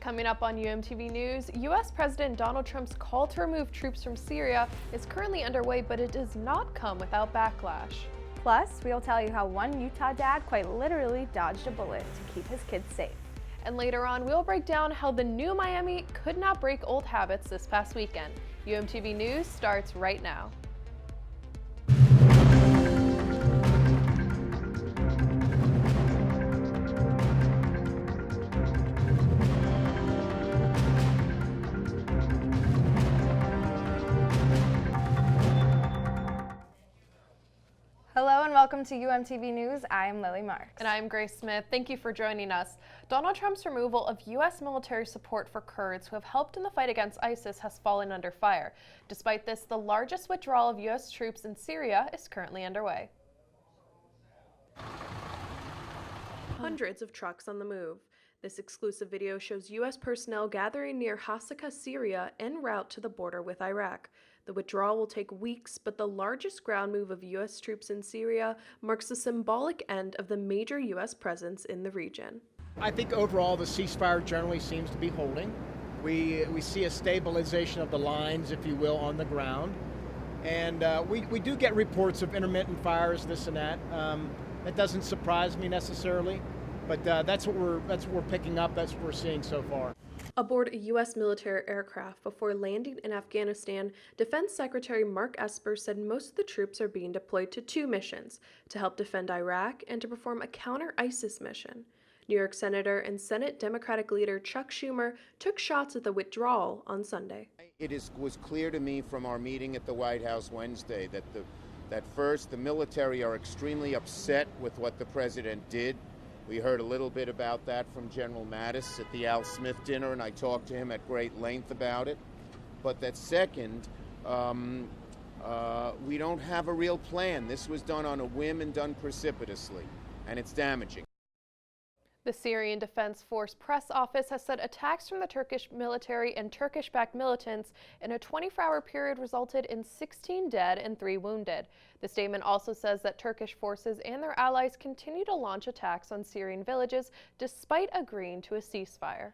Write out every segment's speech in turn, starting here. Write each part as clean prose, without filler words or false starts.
Coming up on UMTV News, U.S. President Donald Trump's call to remove troops from Syria is currently underway, but it does not come without backlash. Plus, we'll tell you how one Utah dad quite literally dodged a bullet to keep his kids safe. And later on, we'll break down how the new Miami could not break old habits this past weekend. UMTV News starts right now. Hello and welcome to UMTV News. I'm Lily Marks. And I'm Grace Smith. Thank you for joining us. Donald Trump's removal of U.S. military support for Kurds who have helped in the fight against ISIS has fallen under fire. Despite this, the largest withdrawal of U.S. troops in Syria is currently underway. Hundreds of trucks on the move. This exclusive video shows U.S. personnel gathering near Hasaka, Syria, en route to the border with Iraq. The withdrawal will take weeks, but the largest ground move of U.S. troops in Syria marks the symbolic end of the major U.S. presence in the region. I think overall the ceasefire generally seems to be holding. We see a stabilization of the lines, if you will, on the ground. And we do get reports of intermittent fires, this and that. That doesn't surprise me necessarily, but that's what we're picking up. That's what we're seeing so far. Aboard a U.S. military aircraft before landing in Afghanistan, Defense Secretary Mark Esper said most of the troops are being deployed to two missions, to help defend Iraq and to perform a counter-ISIS mission. New York Senator and Senate Democratic leader Chuck Schumer took shots at the withdrawal on Sunday. It was clear to me from our meeting at the White House Wednesday that first, the military are extremely upset with what the president did. We heard a little bit about that from General Mattis at the Al Smith dinner, and I talked to him at great length about it. But that second, we don't have a real plan. This was done on a whim and done precipitously, and it's damaging. The Syrian Defense Force press office has said attacks from the Turkish military and Turkish-backed militants in a 24-hour period resulted in 16 dead and 3 wounded. The statement also says that Turkish forces and their allies continue to launch attacks on Syrian villages despite agreeing to a ceasefire.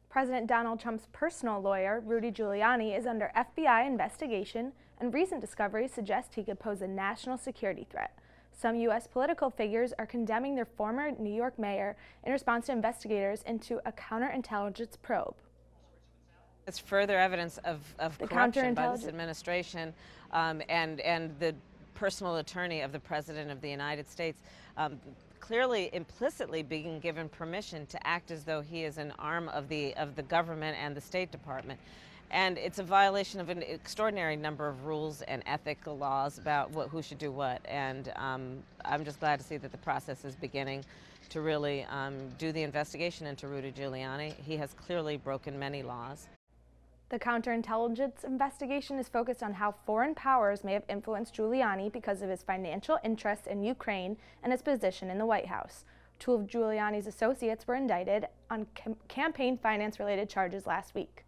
President Donald Trump's personal lawyer, Rudy Giuliani, is under FBI investigation, and recent discoveries suggest he could pose a national security threat. Some U.S. political figures are condemning their former New York mayor in response to investigators into a counterintelligence probe. It's further evidence of corruption by this administration and the personal attorney of the President of the United States clearly implicitly being given permission to act as though he is an arm of the government and the State Department. And it's a violation of an extraordinary number of rules and ethical laws about who should do what. And I'm just glad to see that the process is beginning to really do the investigation into Rudy Giuliani. He has clearly broken many laws. The counterintelligence investigation is focused on how foreign powers may have influenced Giuliani because of his financial interests in Ukraine and his position in the White House. 2 of Giuliani's associates were indicted on campaign finance-related charges last week.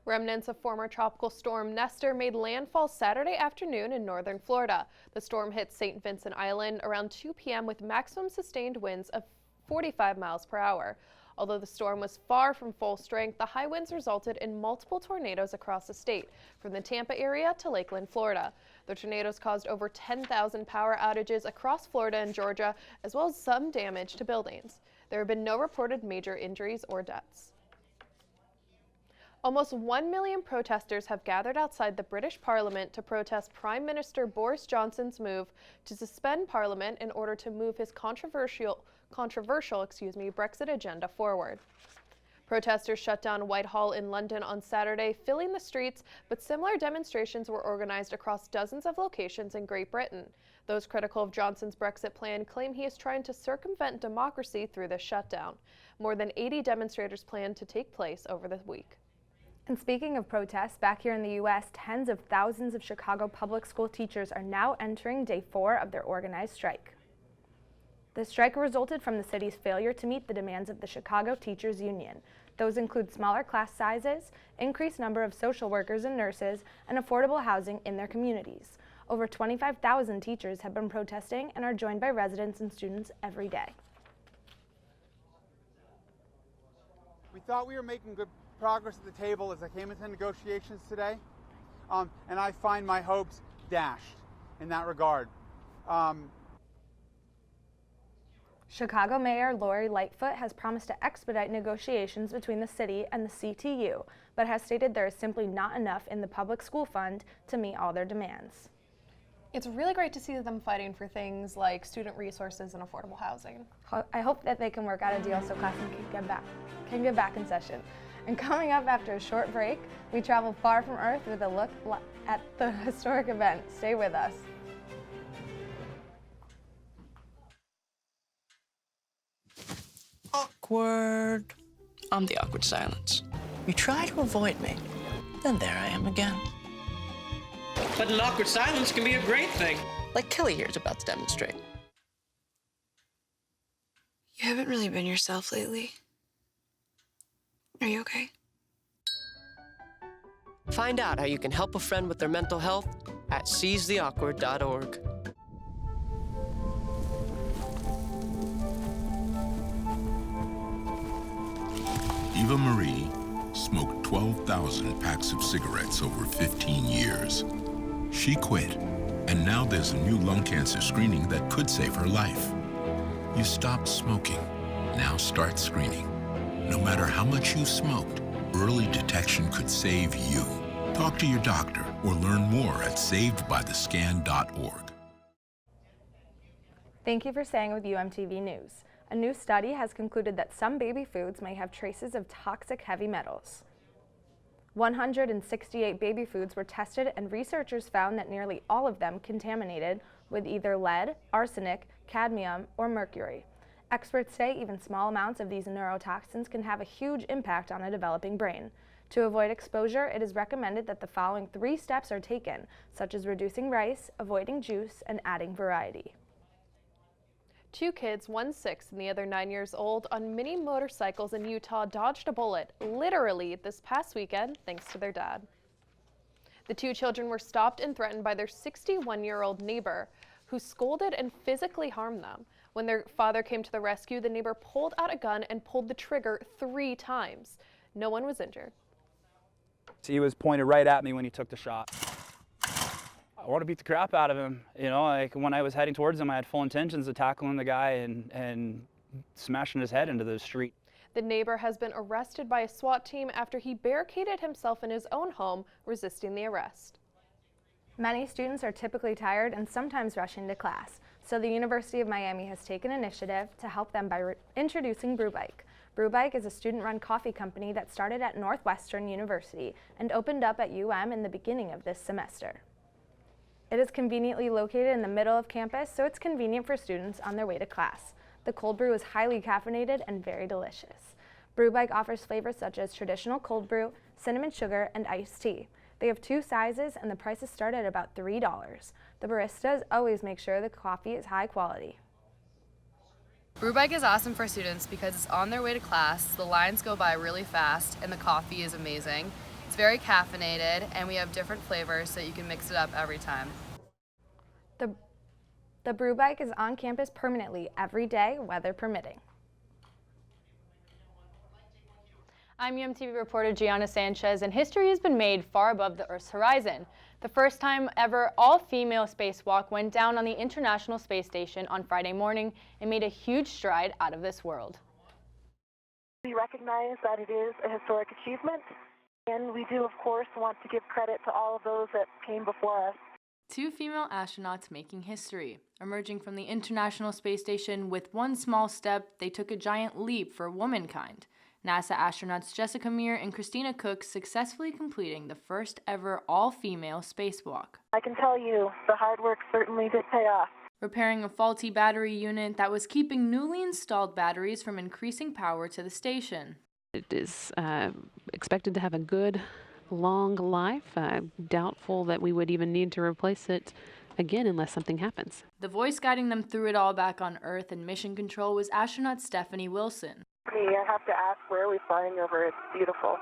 Remnants of former tropical storm Nestor made landfall Saturday afternoon in northern Florida. The storm hit St. Vincent Island around 2 p.m. with maximum sustained winds of 45 miles per hour. Although the storm was far from full strength, the high winds resulted in multiple tornadoes across the state, from the Tampa area to Lakeland, Florida. The tornadoes caused over 10,000 power outages across Florida and Georgia, as well as some damage to buildings. There have been no reported major injuries or deaths. Almost 1 million protesters have gathered outside the British Parliament to protest Prime Minister Boris Johnson's move to suspend Parliament in order to move his controversial Brexit agenda forward. Protesters shut down Whitehall in London on Saturday, filling the streets, but similar demonstrations were organized across dozens of locations in Great Britain. Those critical of Johnson's Brexit plan claim he is trying to circumvent democracy through this shutdown. More than 80 demonstrators plan to take place over the week. And speaking of protests, back here in the U.S., tens of thousands of Chicago public school teachers are now entering day 4 of their organized strike. The strike resulted from the city's failure to meet the demands of the Chicago Teachers Union. Those include smaller class sizes, increased number of social workers and nurses, and affordable housing in their communities. Over 25,000 teachers have been protesting and are joined by residents and students every day. We thought we were making good progress at the table as I came into negotiations today, and I find my hopes dashed in that regard. Chicago Mayor Lori Lightfoot has promised to expedite negotiations between the city and the CTU, but has stated there is simply not enough in the public school fund to meet all their demands. It's really great to see them fighting for things like student resources and affordable housing. I hope that they can work out a deal so classes can get back in session. And coming up after a short break, we travel far from Earth with a look at the historic event. Stay with us. Awkward. I'm the awkward silence. You try to avoid me, then there I am again. But an awkward silence can be a great thing. Like Kelly here is about to demonstrate. You haven't really been yourself lately. Are you okay? Find out how you can help a friend with their mental health at seizetheawkward.org. Eva Marie smoked 12,000 packs of cigarettes over 15 years. She quit, and now there's a new lung cancer screening that could save her life. You stopped smoking. Now start screening. No matter how much you smoked, early detection could save you. Talk to your doctor or learn more at savedbythescan.org. Thank you for staying with UMTV News. A new study has concluded that some baby foods may have traces of toxic heavy metals. 168 baby foods were tested, and researchers found that nearly all of them contaminated with either lead, arsenic, cadmium, or mercury. Experts say even small amounts of these neurotoxins can have a huge impact on a developing brain. To avoid exposure, it is recommended that the following 3 steps are taken, such as reducing rice, avoiding juice, and adding variety. 2 kids, one 6 and the other 9 years old, on mini motorcycles in Utah dodged a bullet, literally, this past weekend, thanks to their dad. The 2 children were stopped and threatened by their 61-year-old neighbor, who scolded and physically harmed them. When their father came to the rescue, the neighbor pulled out a gun and pulled the trigger 3 times. No one was injured. He was pointed right at me when he took the shot. I want to beat the crap out of him. You know, like when I was heading towards him, I had full intentions of tackling the guy and smashing his head into the street. The neighbor has been arrested by a SWAT team after he barricaded himself in his own home, resisting the arrest. Many students are typically tired and sometimes rushing to class, so the University of Miami has taken initiative to help them by introducing BrewBike. BrewBike is a student-run coffee company that started at Northwestern University and opened up at UM in the beginning of this semester. It is conveniently located in the middle of campus, so it's convenient for students on their way to class. The cold brew is highly caffeinated and very delicious. BrewBike offers flavors such as traditional cold brew, cinnamon sugar, and iced tea. They have 2 sizes, and the prices start at about $3. The baristas always make sure the coffee is high quality. BrewBike is awesome for students because it's on their way to class, the lines go by really fast, and the coffee is amazing. It's very caffeinated, and we have different flavors so you can mix it up every time. The BrewBike is on campus permanently every day, weather permitting. I'm UMTV reporter Gianna Sanchez, and history has been made far above the Earth's horizon. The first time ever all-female spacewalk went down on the International Space Station on Friday morning and made a huge stride out of this world. We recognize that it is a historic achievement, and we do, of course, want to give credit to all of those that came before us. 2 female astronauts making history. Emerging from the International Space Station with one small step, they took a giant leap for womankind. NASA astronauts Jessica Meir and Christina Cook successfully completing the first ever all-female spacewalk. I can tell you, the hard work certainly did pay off. Repairing a faulty battery unit that was keeping newly installed batteries from increasing power to the station. It is expected to have a good, long life. Doubtful that we would even need to replace it again unless something happens. The voice guiding them through it all back on Earth and mission control was astronaut Stephanie Wilson. I have to ask, where are we flying over? It's beautiful.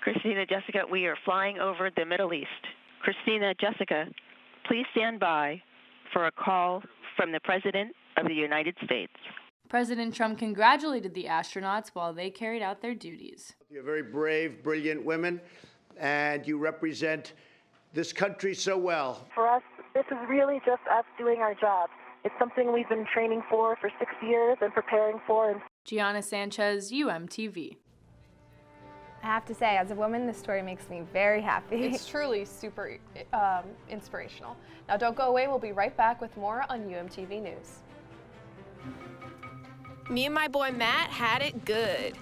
Christina, Jessica, we are flying over the Middle East. Christina, Jessica, please stand by for a call from the President of the United States. President Trump congratulated the astronauts while they carried out their duties. You're very brave, brilliant women, and you represent this country so well. For us, this is really just us doing our job. It's something we've been training for 6 years and preparing for. Gianna Sanchez, UMTV. I have to say, as a woman, this story makes me very happy. It's truly super inspirational. Now don't go away, we'll be right back with more on UMTV News. Me and my boy Matt had it good.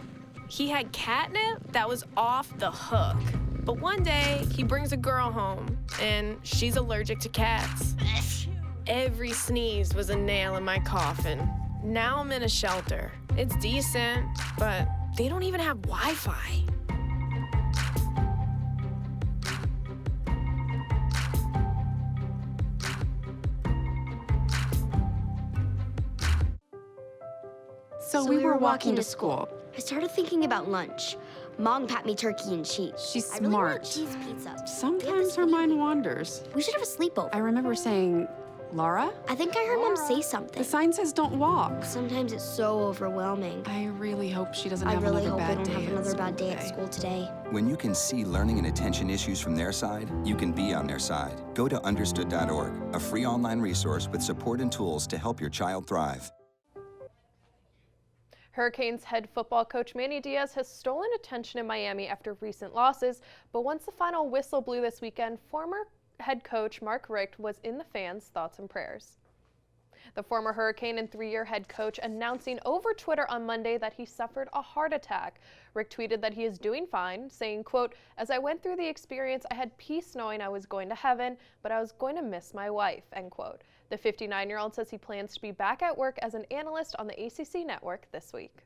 He had catnip that was off the hook. But one day, he brings a girl home, and she's allergic to cats. Every sneeze was a nail in my coffin. Now I'm in a shelter. It's decent, but they don't even have Wi-Fi. So we were walking to school. I started thinking about lunch. Mom packed me turkey and cheese. She's I really smart. want cheese pizza. Sometimes her mind wanders. We should have a sleepover. I remember saying, Laura? I think I heard Mom say something. The sign says don't walk. Sometimes it's so overwhelming. I really hope she doesn't have I really another hope I bad don't day have another bad day at school today. When you can see learning and attention issues from their side, you can be on their side. Go to understood.org, a free online resource with support and tools to help your child thrive. Hurricanes head football coach Manny Diaz has stolen attention in Miami after recent losses, but once the final whistle blew this weekend, former head coach Mark Richt was in the fans' thoughts and prayers. The former Hurricane and 3-year head coach announcing over Twitter on Monday that he suffered a heart attack. Richt tweeted that he is doing fine, saying, quote, "As I went through the experience, I had peace knowing I was going to heaven, but I was going to miss my wife," end quote. The 59-year-old says he plans to be back at work as an analyst on the ACC network this week.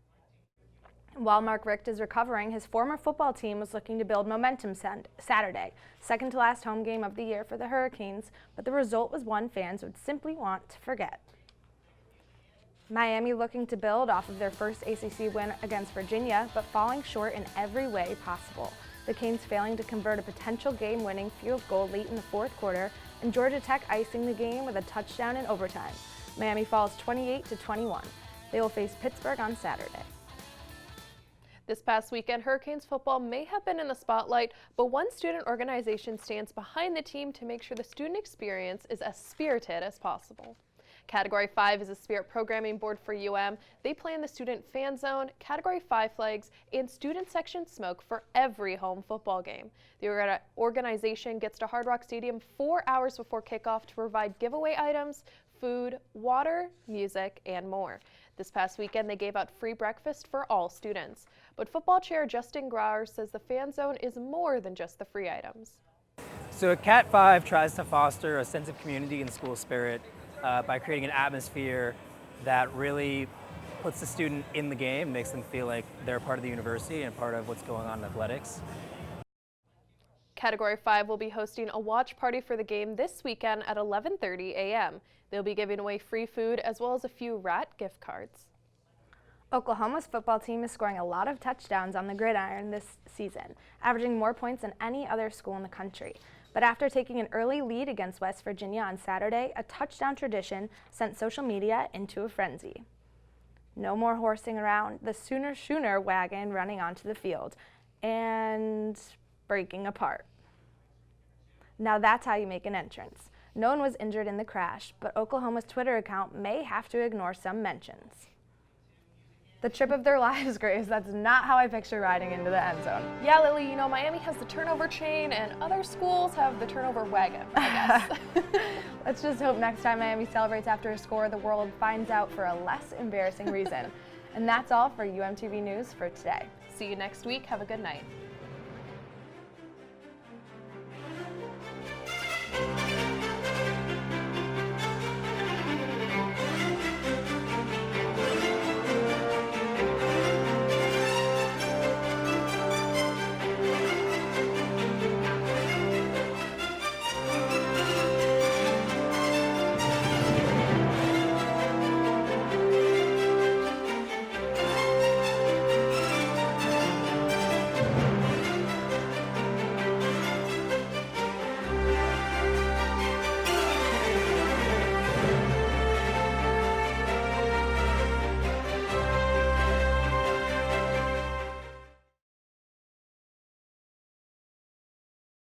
While Mark Richt is recovering, his former football team was looking to build momentum Saturday, second to last home game of the year for the Hurricanes, but the result was one fans would simply want to forget. Miami looking to build off of their first ACC win against Virginia, but falling short in every way possible. The Canes failing to convert a potential game-winning field goal late in the fourth quarter, and Georgia Tech icing the game with a touchdown in overtime. Miami falls 28-21. They will face Pittsburgh on Saturday. This past weekend, Hurricanes football may have been in the spotlight, but one student organization stands behind the team to make sure the student experience is as spirited as possible. Category 5 is a spirit programming board for UM. They plan the student fan zone, Category 5 flags, and student section smoke for every home football game. The organization gets to Hard Rock Stadium 4 hours before kickoff to provide giveaway items, food, water, music, and more. This past weekend, they gave out free breakfast for all students. But football chair Justin Grauer says the fan zone is more than just the free items. So Cat 5 tries to foster a sense of community and school spirit by creating an atmosphere that really puts the student in the game, makes them feel like they're part of the university and part of what's going on in athletics. Category 5 will be hosting a watch party for the game this weekend at 11:30 a.m. They'll be giving away free food as well as a few RAT gift cards. Oklahoma's football team is scoring a lot of touchdowns on the gridiron this season, averaging more points than any other school in the country. But after taking an early lead against West Virginia on Saturday, a touchdown tradition sent social media into a frenzy. No more horsing around the Sooner Schooner wagon running onto the field and breaking apart. Now that's how you make an entrance. No one was injured in the crash, but Oklahoma's Twitter account may have to ignore some mentions. The trip of their lives, Grace. That's not how I picture riding into the end zone. Yeah, Lily, you know, Miami has the turnover chain and other schools have the turnover wagon, I guess. Let's just hope next time Miami celebrates after a score, the world finds out for a less embarrassing reason. And that's all for UMTV News for today. See you next week. Have a good night.